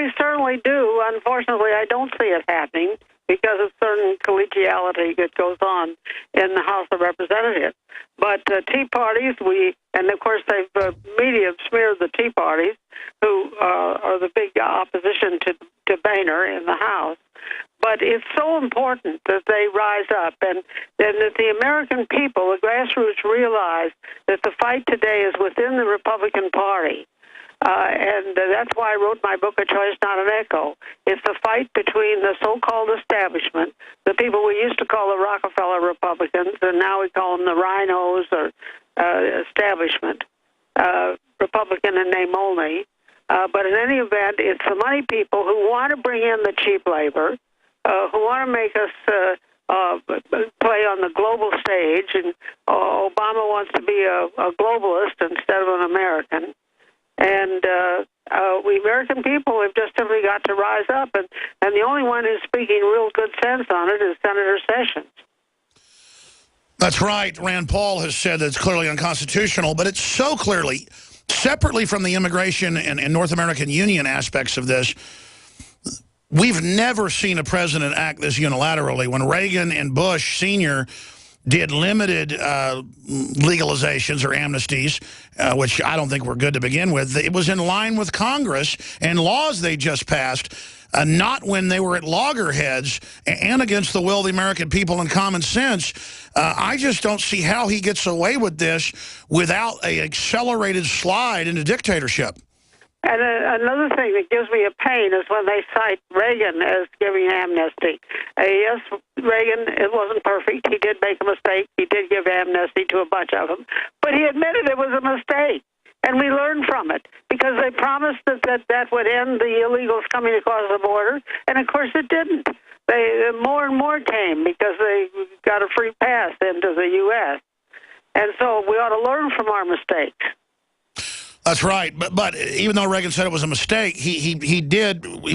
we certainly do. Unfortunately, I don't see it happening because of certain collegiality that goes on in the House of Representatives. But Tea Parties, and of course, media have smeared the Tea Parties, who are the big opposition to Boehner in the House. But it's so important that they rise up and that the American people, the grassroots, realize that the fight today is within the Republican Party. And that's why I wrote my book, A Choice, Not an Echo. It's the fight between the so-called establishment, the people we used to call the Rockefeller Republicans, and now we call them the Rhinos or establishment, Republican in name only. But in any event, it's the money people who want to bring in the cheap labor, who want to make us play on the global stage, and Obama wants to be a globalist instead of an American. And we American people have just simply got to rise up, and the only one who's speaking real good sense on it is Senator Sessions. That's right. Rand Paul has said that it's clearly unconstitutional, but it's so clearly, separately from the immigration and North American Union aspects of this, we've never seen a president act this unilaterally. When Reagan and Bush Sr. did limited legalizations or amnesties, which I don't think were good to begin with, it was in line with Congress and laws they just passed, not when they were at loggerheads and against the will of the American people and common sense. I just don't see how he gets away with this without an accelerated slide into dictatorship. And another thing that gives me a pain is when they cite Reagan as giving amnesty. Yes, Reagan, it wasn't perfect. He did make a mistake. He did give amnesty to a bunch of them. But he admitted it was a mistake. And we learned from it because they promised that would end the illegals coming across the border. And, of course, it didn't. More and more came because they got a free pass into the U.S. And so we ought to learn from our mistakes. That's right. But even though Reagan said it was a mistake, he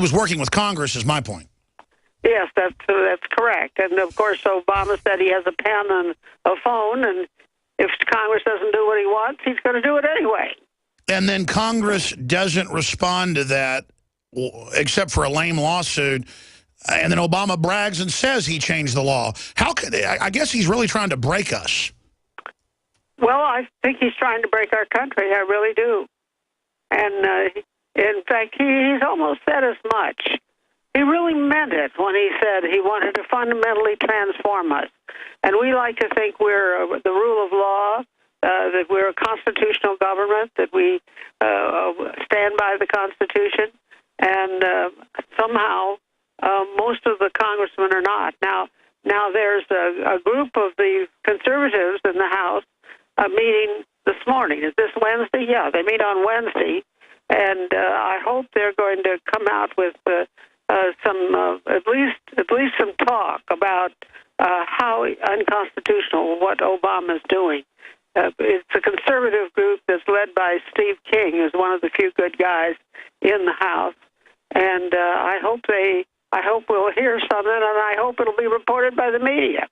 was working with Congress, is my point. Yes, that's correct. And, of course, Obama said he has a pen and a phone, and if Congress doesn't do what he wants, he's going to do it anyway. And then Congress doesn't respond to that except for a lame lawsuit. And then Obama brags and says he changed the law. I guess he's really trying to break us. Well, I think he's trying to break our country. I really do. And, in fact, he's almost said as much. He really meant it when he said he wanted to fundamentally transform us. And we like to think we're the rule of law, that we're a constitutional government, that we stand by the Constitution. And somehow most of the congressmen are not. Now there's a group of the conservatives in the House meeting this morning. Is this Wednesday? Yeah, they meet on Wednesday, and I hope they're going to come out with some at least some talk about how unconstitutional what Obama's doing. It's a conservative group that's led by Steve King, who's one of the few good guys in the House, and I hope we'll hear something, and I hope it'll be reported by the media.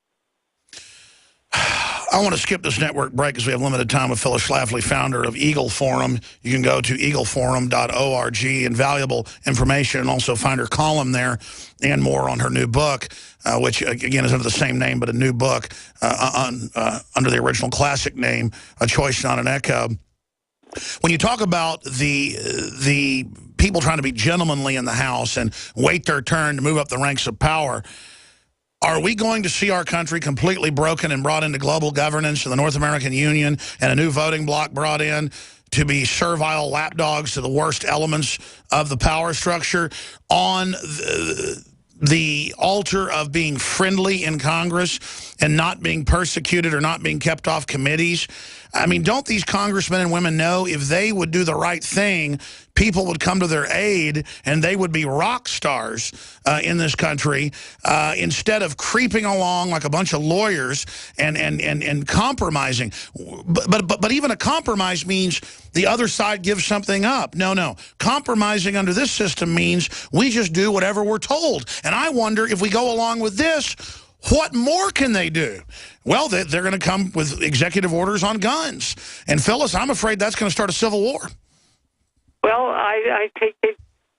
I want to skip this network break because we have limited time with Phyllis Schlafly, founder of Eagle Forum. You can go to eagleforum.org, invaluable information, and also find her column there and more on her new book, which, again, is under the same name, but a new book under the original classic name, A Choice, Not an Echo. When you talk about the people trying to be gentlemanly in the House and wait their turn to move up the ranks of power, are we going to see our country completely broken and brought into global governance and the North American Union and a new voting bloc brought in to be servile lapdogs to the worst elements of the power structure on the altar of being friendly in Congress and not being persecuted or not being kept off committees? I mean, don't these congressmen and women know if they would do the right thing, people would come to their aid and they would be rock stars in this country instead of creeping along like a bunch of lawyers and compromising. But even a compromise means the other side gives something up. No. Compromising under this system means we just do whatever we're told. And I wonder if we go along with this, what more can they do? Well, they're going to come with executive orders on guns. And, Phyllis, I'm afraid that's going to start a civil war. Well, I think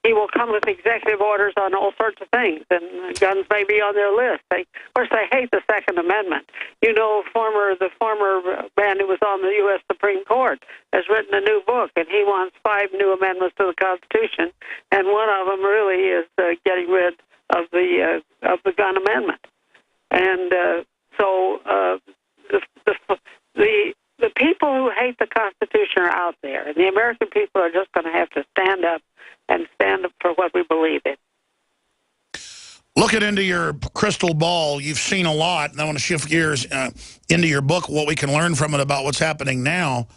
he will come with executive orders on all sorts of things, and guns may be on their list. Of course, they hate the Second Amendment. You know, the former man who was on the U.S. Supreme Court has written a new book, and he wants 5 new amendments to the Constitution, and one of them really is getting rid of the gun amendment. And the people who hate the Constitution are out there, and the American people are just going to have to stand up for what we believe in. Looking into your crystal ball, you've seen a lot, and I want to shift gears into your book, what we can learn from it about what's happening now.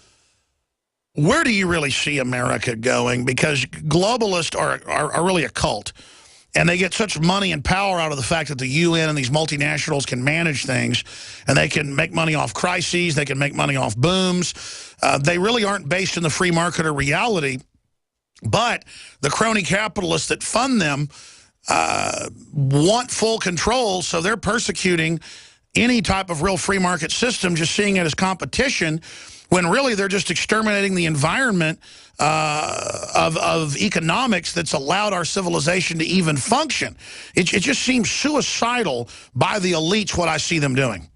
Where do you really see America going? Because globalists are really a cult, and they get such money and power out of the fact that the UN and these multinationals can manage things, and they can make money off crises, they can make money off booms. They really aren't based in the free market or reality, but the crony capitalists that fund them want full control, so they're persecuting any type of real free market system, just seeing it as competition, when really they're just exterminating the environment of economics that's allowed our civilization to even function. It just seems suicidal by the elites, what I see them doing.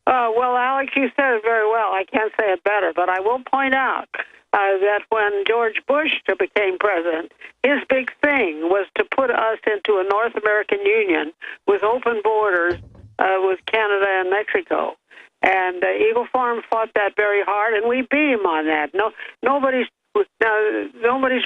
Well, Alex, you said it very well. I can't say it better, but I will point out that when George Bush became president, his big thing was to put us into a North American Union with open borders with Canada and Mexico. And Eagle Farm fought that very hard, and we beat him on that. Nobody's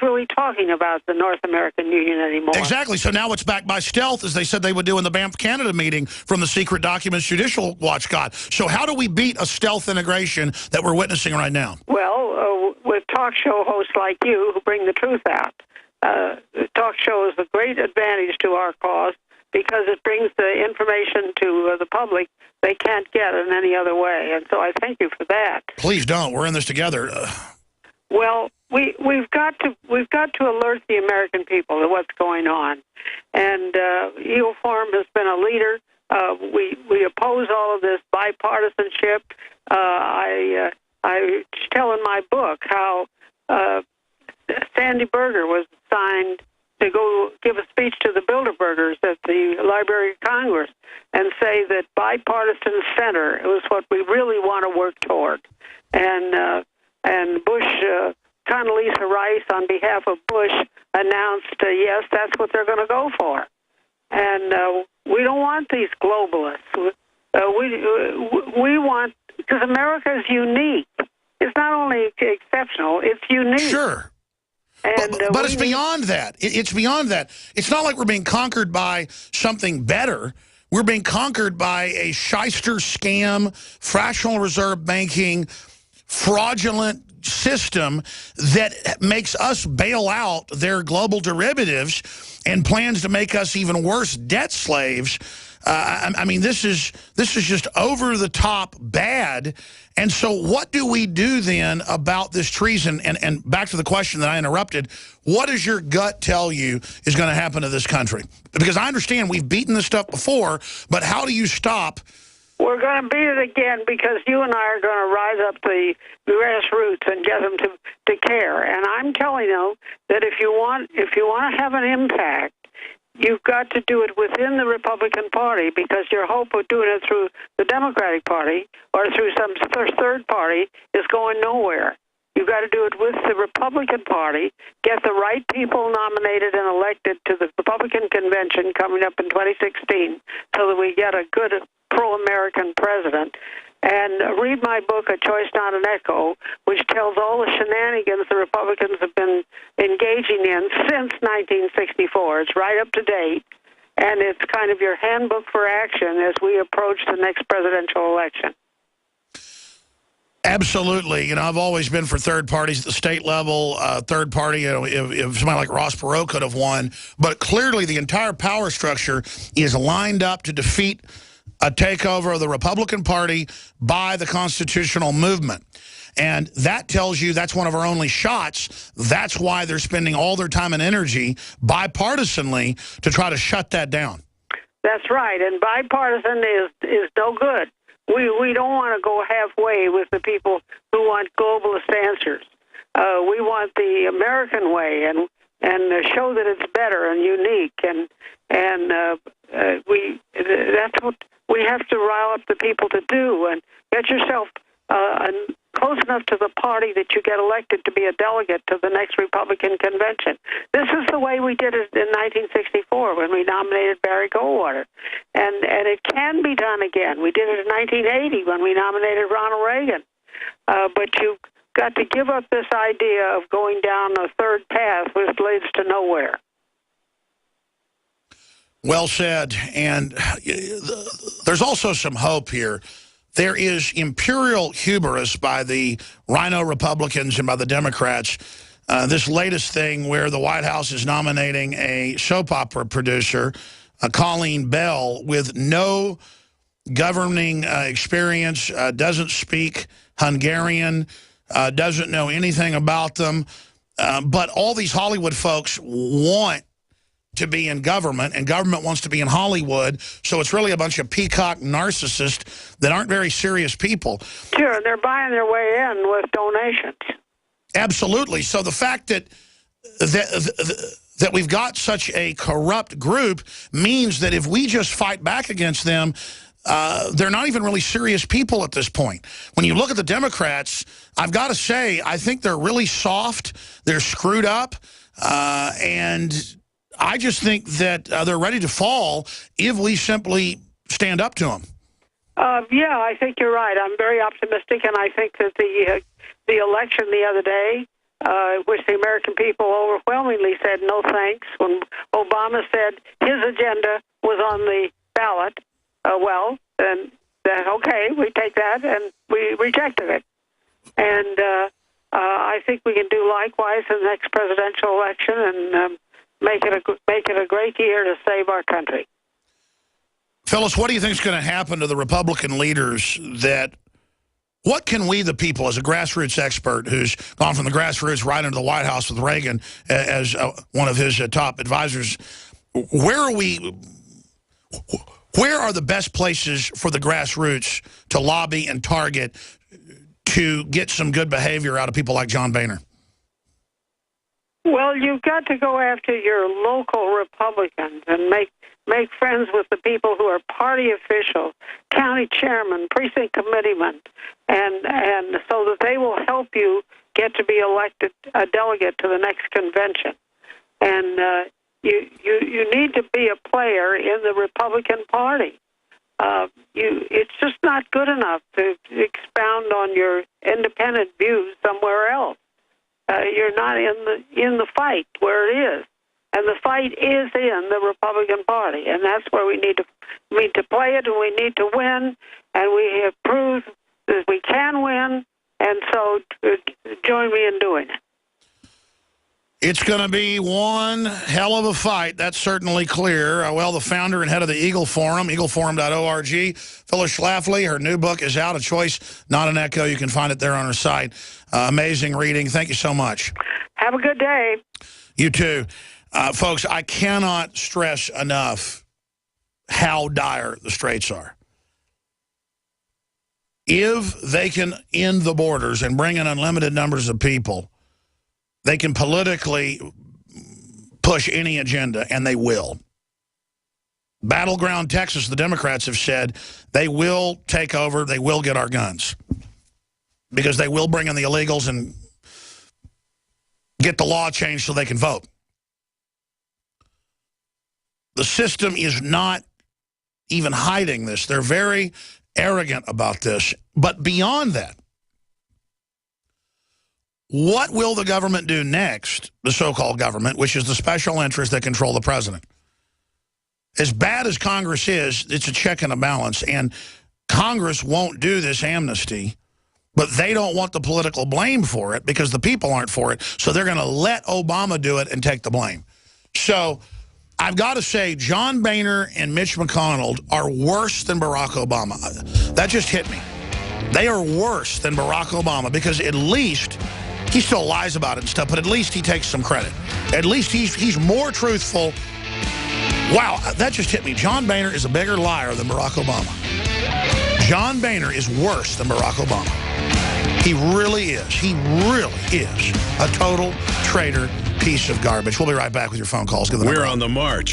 really talking about the North American Union anymore. Exactly. So now it's back by stealth, as they said they would do in the Banff Canada meeting from the secret documents Judicial Watch got. So how do we beat a stealth integration that we're witnessing right now? Well, with talk show hosts like you who bring the truth out. The talk show is a great advantage to our cause because it brings the information to the public they can't get in any other way. And so I thank you for that. Please don't. We're in this together. Well, we've got to alert the American people to what's going on, and Eagle Farm has been a leader. We oppose all of this bipartisanship. I tell in my book how Sandy Berger was assigned to go give a speech to the Bilderbergers at the Library of Congress and say that bipartisan center was what we really want to work toward. And Bush, Condoleezza Rice, on behalf of Bush, announced, yes, that's what they're going to go for. And we don't want these globalists. We want, because America is unique. It's not only exceptional, it's unique. Sure. And, but it's beyond that. It's beyond that. It's not like we're being conquered by something better. We're being conquered by a shyster scam, fractional reserve banking, fraudulent system that makes us bail out their global derivatives and plans to make us even worse debt slaves. I mean, this is just over the top bad. And so what do we do then about this treason? And back to the question that I interrupted, what does your gut tell you is going to happen to this country? Because I understand we've beaten this stuff before, but how do you stop? We're going to beat it again because you and I are going to rise up the grassroots and get them to care. And I'm telling you that if you want to have an impact, you've got to do it within the Republican Party, because your hope of doing it through the Democratic Party or through some third party is going nowhere. You've got to do it with the Republican Party, get the right people nominated and elected to the Republican convention coming up in 2016 so that we get a good pro-American president. And read my book, A Choice Not an Echo, which tells all the shenanigans the Republicans have been engaging in since 1964. It's right up to date, and it's kind of your handbook for action as we approach the next presidential election. Absolutely. You know, I've always been for third parties at the state level, third party, you know, if somebody like Ross Perot could have won. But clearly the entire power structure is lined up to defeat a takeover of the Republican Party by the constitutional movement. And that tells you that's one of our only shots. That's why they're spending all their time and energy bipartisanly to try to shut that down. That's right. And bipartisan is no good. We don't want to go halfway with the people who want globalist answers. We want the American way, and show that it's better and unique, and that's what we have to rile up the people to do, and get yourself close enough to the party that you get elected to be a delegate to the next Republican convention. This is the way we did it in 1964 when we nominated Barry Goldwater, and it can be done again. We did it in 1980 when we nominated Ronald Reagan, but you've got to give up this idea of going down a third path which leads to nowhere. Well said. And there's also some hope here. There is imperial hubris by the Rhino Republicans and by the Democrats. This latest thing where the White House is nominating a soap opera producer, Colleen Bell, with no governing experience, doesn't speak Hungarian, doesn't know anything about them. But all these Hollywood folks want to be in government, and government wants to be in Hollywood, so it's really a bunch of peacock narcissists that aren't very serious people. Sure, they're buying their way in with donations. Absolutely. So the fact that we've got such a corrupt group means that if we just fight back against them, they're not even really serious people at this point. When you look at the Democrats, I've got to say, I think they're really soft, they're screwed up, and I just think that they're ready to fall if we simply stand up to them. Yeah, I think you're right. I'm very optimistic, and I think that the election the other day, which the American people overwhelmingly said no thanks, when Obama said his agenda was on the ballot, well, then okay, we take that, and we rejected it. And I think we can do likewise in the next presidential election, and make it a great year to save our country. Phyllis, what do you think is going to happen to the Republican leaders? What can we, the people, as a grassroots expert who's gone from the grassroots right into the White House with Reagan as one of his top advisors, where are the best places for the grassroots to lobby and target to get some good behavior out of people like John Boehner? Well, you've got to go after your local Republicans and make friends with the people who are party officials, county chairmen, precinct committeemen, and so that they will help you get to be elected a delegate to the next convention. And you need to be a player in the Republican Party. It's just not good enough to expound on your independent views somewhere else. You're not in the fight where it is, and the fight is in the Republican Party, and that's where we need to play it, and we need to win, and we have proved that we can win, and so join me in doing it. It's going to be one hell of a fight. That's certainly clear. Well, the founder and head of the Eagle Forum, eagleforum.org, Phyllis Schlafly, her new book is out, A Choice, Not an Echo. You can find it there on her site. Amazing reading. Thank you so much. Have a good day. You too. Folks, I cannot stress enough how dire the straits are. If they can end the borders and bring in unlimited numbers of people, they can politically push any agenda, and they will. Battleground Texas, the Democrats have said they will take over, they will get our guns, because they will bring in the illegals and get the law changed so they can vote. The system is not even hiding this. They're very arrogant about this. But beyond that, what will the government do next, the so-called government, which is the special interests that control the president? As bad as Congress is, it's a check and a balance, and Congress won't do this amnesty, but they don't want the political blame for it because the people aren't for it, so they're going to let Obama do it and take the blame. So I've got to say, John Boehner and Mitch McConnell are worse than Barack Obama. That just hit me. They are worse than Barack Obama because at least he still lies about it and stuff, but at least he takes some credit. At least he's more truthful. Wow, that just hit me. John Boehner is a bigger liar than Barack Obama. John Boehner is worse than Barack Obama. He really is. He really is a total traitor piece of garbage. We'll be right back with your phone calls. Give the We're number. on the march.